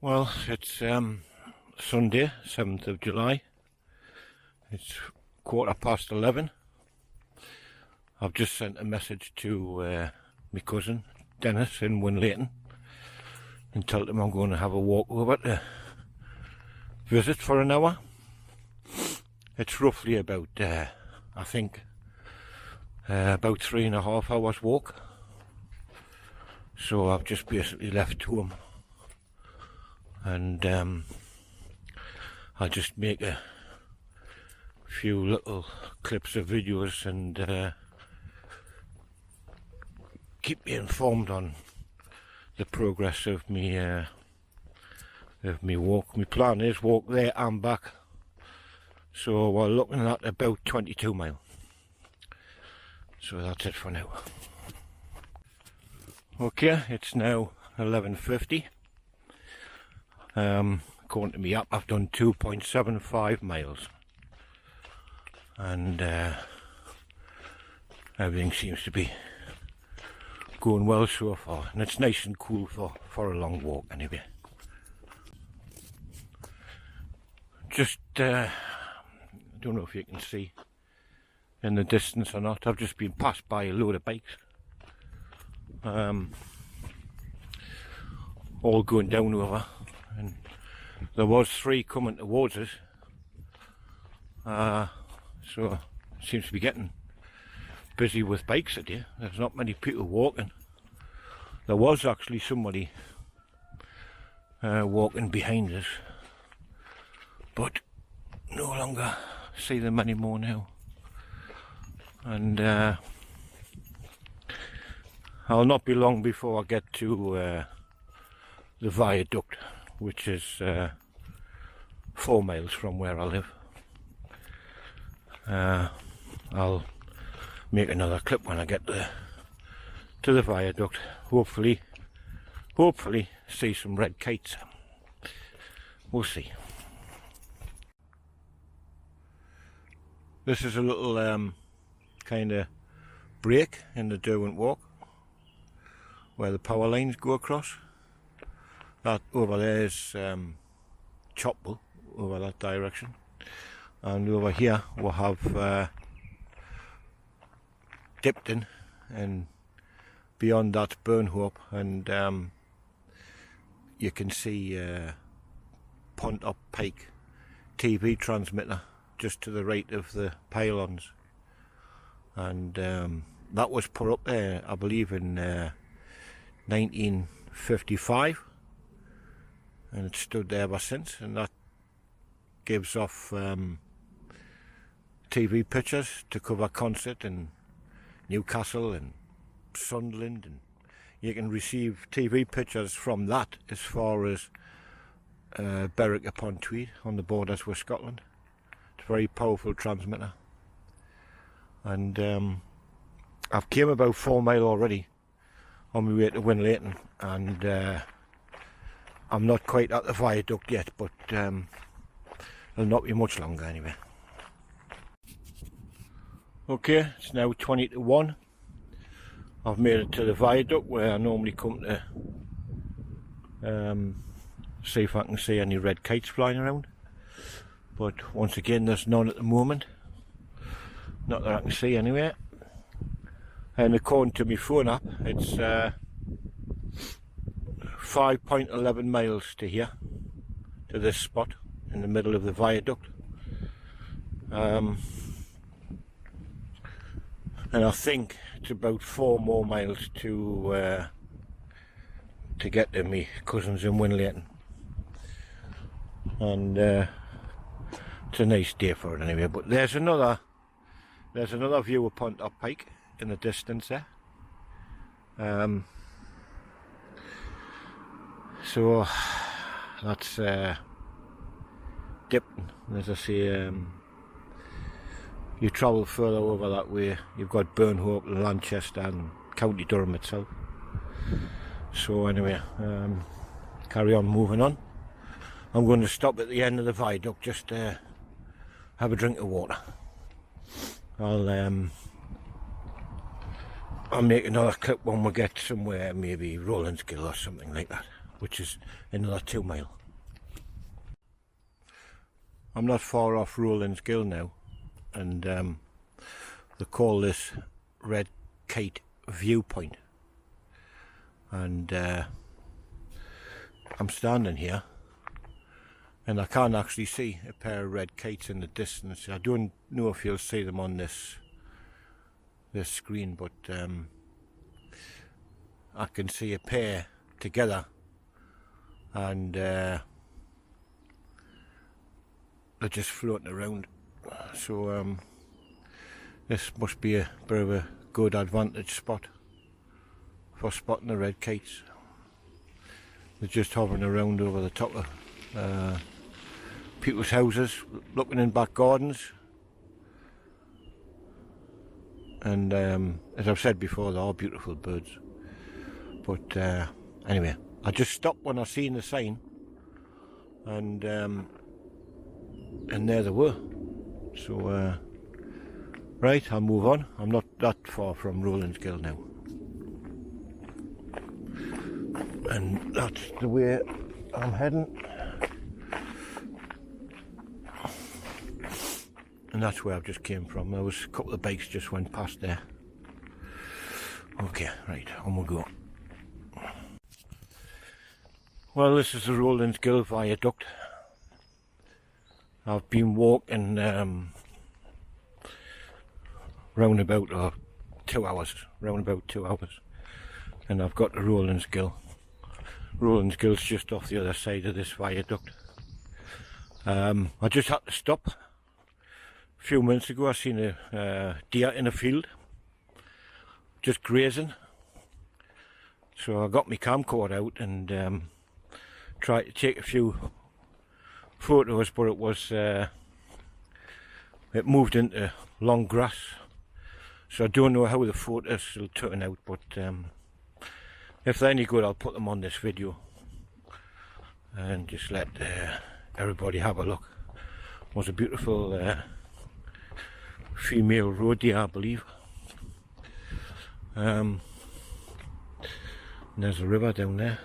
Well, it's Sunday, 7th of July. It's 11:15. I've just sent a message to my cousin Dennis in Winlaton and told him I'm going to have a walk over to visit for an hour. It's roughly about, I think, about 3.5 hours walk. So I've just basically left home, and I'll just make a few little clips of videos and keep you informed on the progress of me walk. My plan is walk there and back, so we're looking at about 22 miles. So that's it for now. Okay, it's now 11:50. According to my app, I've done 2.75 miles, and everything seems to be going well so far, and it's nice and cool for a long walk anyway. Just I don't know if you can see in the distance or not, I've just been passed by a load of bikes, all going down over, and there was 3 coming towards us, so it seems to be getting busy with bikes today. There's not many people walking. There was actually somebody walking behind us, but no longer see them anymore now. And I'll not be long before I get to the viaduct, which is 4 miles from where I live. I'll make another clip when I get to the viaduct. Hopefully see some red kites. We'll see. This is a little kind of break in the Derwent Walk where the power lines go across. That over there is Chopwell, over that direction, and over here we'll have Dipton, and beyond that Burnhope, and you can see Pont Up Pike TV transmitter just to the right of the pylons, and that was put up there, I believe, in 1955, and it's stood there ever since, and that gives off TV pictures to cover concert in Newcastle and Sunderland, and you can receive TV pictures from that as far as Berwick upon Tweed on the borders with Scotland. It's a very powerful transmitter, and I've came about 4 miles already on my way to Winlaton, and I'm not quite at the viaduct yet, but it'll not be much longer anyway. Okay, it's now 20 to 1. I've made it to the viaduct where I normally come to see if I can see any red kites flying around, but once again there's none at the moment, not that I can see anyway. And according to my phone app, it's 5.11 miles to here, to this spot in the middle of the viaduct. And I think it's about 4 more miles to get to me cousins in Winlaton, and it's a nice day for it anyway. But there's another view of Pont Up Pike in the distance there. So that's Dipton. As I say, you travel further over that way, you've got Burnhope and Lanchester and County Durham itself. So anyway, carry on moving on. I'm going to stop at the end of the viaduct just to have a drink of water. I'll make another clip when we get somewhere, maybe Rollins Gill or something like that. which is another 2 mile. I'm not far off Rowlands Gill now, and they call this Red Kite Viewpoint, and I'm standing here and I can't actually see a pair of red kites in the distance. I don't know if you'll see them on this screen, but I can see a pair together, and they're just floating around. So this must be a bit of a good advantage spot for spotting the red kites. They're just hovering around over the top of people's houses, looking in back gardens, and as I've said before, they are beautiful birds. But anyway, I just stopped when I seen the sign, and there they were. So right, I'll move on. I'm not that far from Rowlands Gill now, and that's the way I'm heading. And that's where I've just came from. There was a couple of bikes just went past there. Okay, right, on we go. Well, this is the Rowlands Gill Viaduct. I've been walking round about 2 hours, and I've got to Rowlands Gill. Rowlands Gill's just off the other side of this viaduct. I just had to stop. A few minutes ago I seen a deer in a field, just grazing. So I got my camcorder out and tried to take a few photos, but it was it moved into long grass. So I don't know how the photos will turn out, but if they're any good, I'll put them on this video and just let everybody have a look. It was a beautiful female roe deer, I believe. And there's a river down there.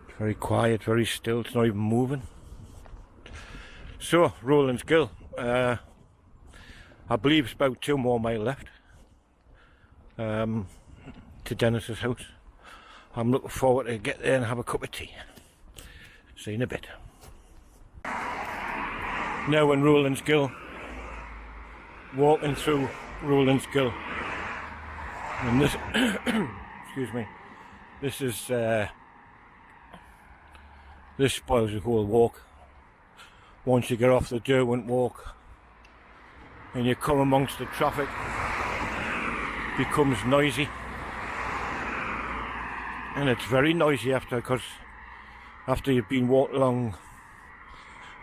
It's very quiet, very still, it's not even moving. So, Rowlands Gill. I believe it's about 2 more miles left to Dennis's house. I'm looking forward to get there and have a cup of tea. See you in a bit. Now in Rowlands Gill, walking through Rowlands Gill, and this excuse me, this is this spoils the whole walk. Once you get off the Derwent walk and you come amongst the traffic, it becomes noisy, and it's very noisy because after you've been walking along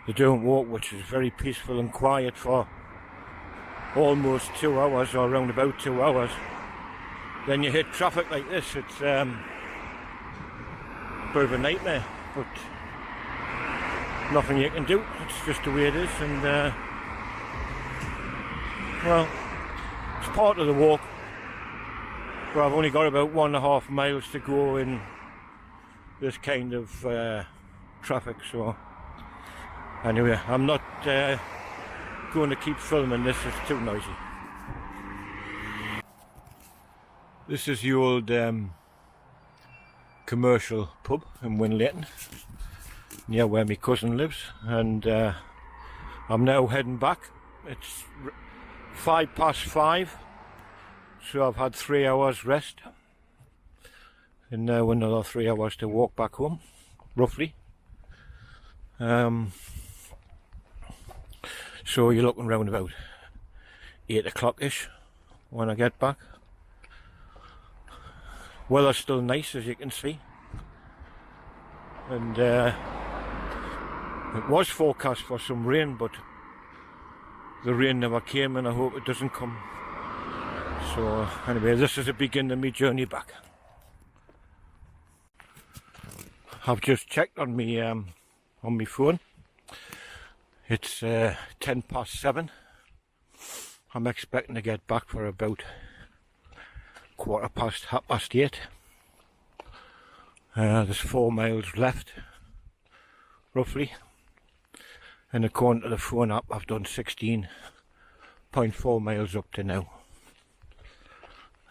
the Derwent walk, which is very peaceful and quiet for almost 2 hours, or around about 2 hours, then you hit traffic like this. It's a bit of a nightmare, but nothing you can do. It's just the way it is, and well, it's part of the walk. But I've only got about 1.5 miles to go in this kind of traffic, so anyway, I'm not going to keep filming this, it's too noisy. This is the old commercial pub in Winlaton, near where my cousin lives, and I'm now heading back. It's 5:05, so I've had 3 hours rest, and now another 3 hours to walk back home, roughly. So you're looking round about 8 o'clock-ish when I get back. Weather's still nice, as you can see, and it was forecast for some rain, but the rain never came, and I hope it doesn't come. So anyway, this is the beginning of my journey back. I've just checked on my phone. It's 7:10. I'm expecting to get back for about 8:15. There's 4 miles left, roughly, and according to the phone app I've done 16.4 miles up to now,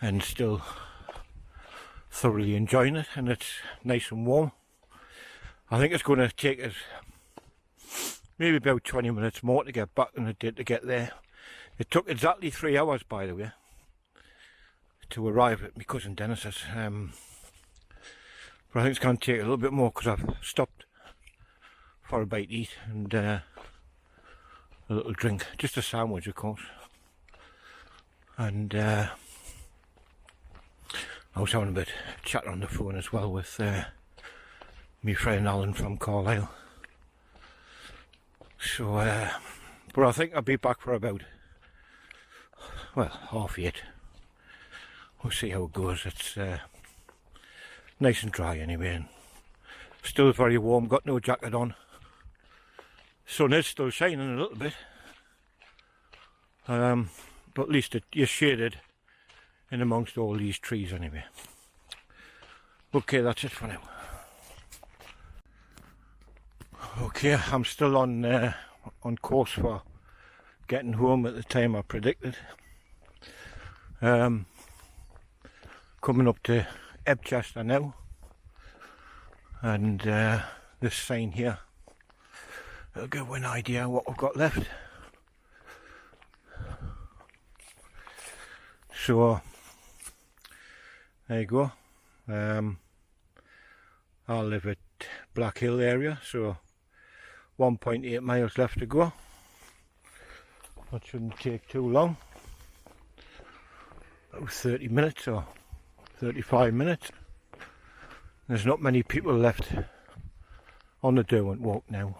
and still thoroughly enjoying it, and it's nice and warm. I think it's going to take us maybe about 20 minutes more to get back than it did to get there. It took exactly 3 hours, by the way, to arrive at my cousin Dennis's. But I think it's going to take a little bit more because I've stopped for a bite to eat and a little drink, just a sandwich of course. And I was having a bit of chat on the phone as well with my friend Alan from Carlisle. So, but I think I'll be back for about, well, 8:30. We'll see how it goes. It's nice and dry anyway, and still very warm, got no jacket on. Sun is still shining a little bit, but at least you're shaded in amongst all these trees anyway. Okay, that's it for now. Okay, I'm still on course for getting home at the time I predicted. Coming up to Ebchester now, and this sign here will give you an idea what we've got left. So there you go. I live at Black Hill area, so 1.8 miles left to go. That shouldn't take too long, about 30 minutes or 35 minutes. There's not many people left on the Derwent Walk now.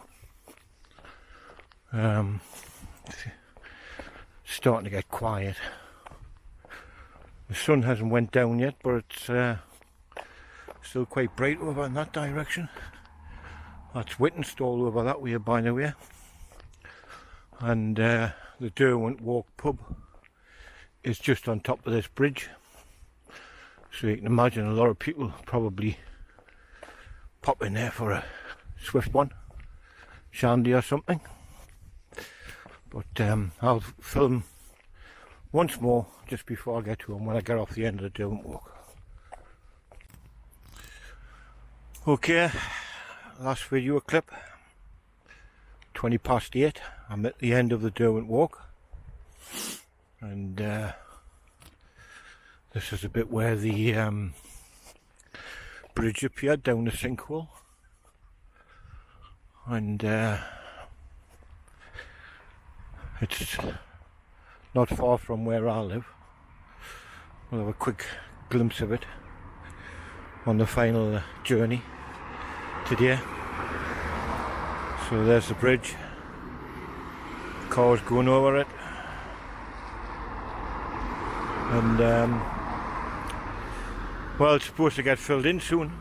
Starting to get quiet. The sun hasn't went down yet, but it's still quite bright over in that direction. That's Whittenstall over that way, by the way. And the Derwent Walk pub is just on top of this bridge. So you can imagine a lot of people probably pop in there for a swift one, shandy or something. But I'll film once more just before I get home when I get off the end of the Derwent Walk. Okay, last video clip, 8:20. I'm at the end of the Derwent Walk, and this is a bit where the bridge appeared down the sinkhole, and it's not far from where I live. We'll have a quick glimpse of it on the final journey today. So there's the bridge, cars going over it, and well, it's supposed to get filled in soon.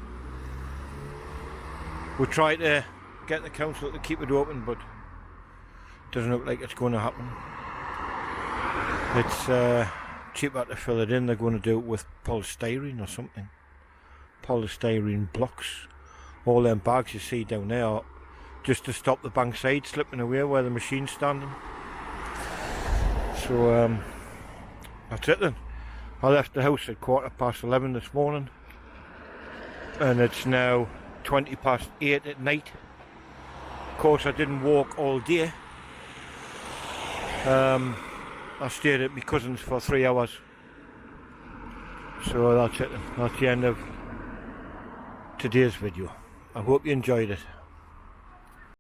We'll try to get the council to keep it open, but it doesn't look like it's going to happen. It's cheaper to fill it in. They're going to do it with polystyrene or something. Polystyrene blocks. All them bags you see down there are just to stop the bank side slipping away where the machine's standing. So that's it then. I left the house at 11:15 this morning, and it's now 8:20 at night. Of course, I didn't walk all day. I stayed at my cousin's for 3 hours. So that's it then. That's the end of today's video. I hope you enjoyed it.